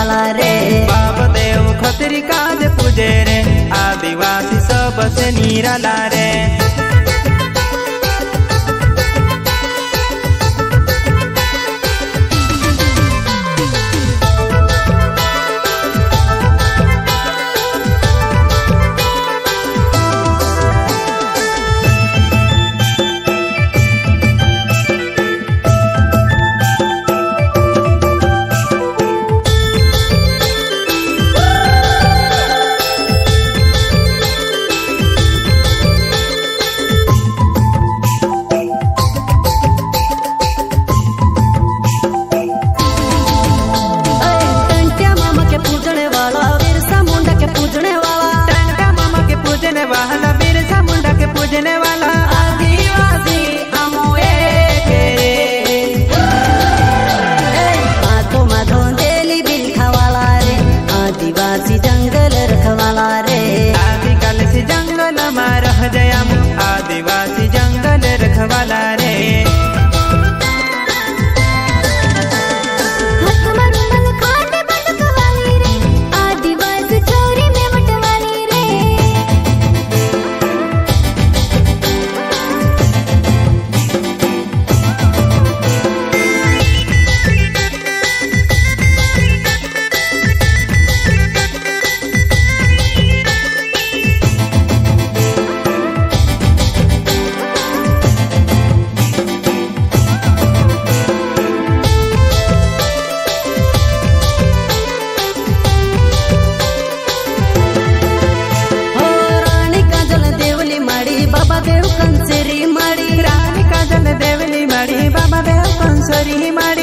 वाला रे। बाबा देव खतरी काज पूजे रे, आदिवासी सबसे निराला रे। पूजने वाला आदिवासी अमोए हाथों में धोंदेली बिलखा वाला रे, आदिवासी जंगल रखवाला रे। आदिकाल से जंगल में रह जया, आदिवासी जंगल रखवाला रे। बाबा देव कंसरी माड़ी, रानी काजल देवली माड़ी, बाबा देव कंसरी माड़ी।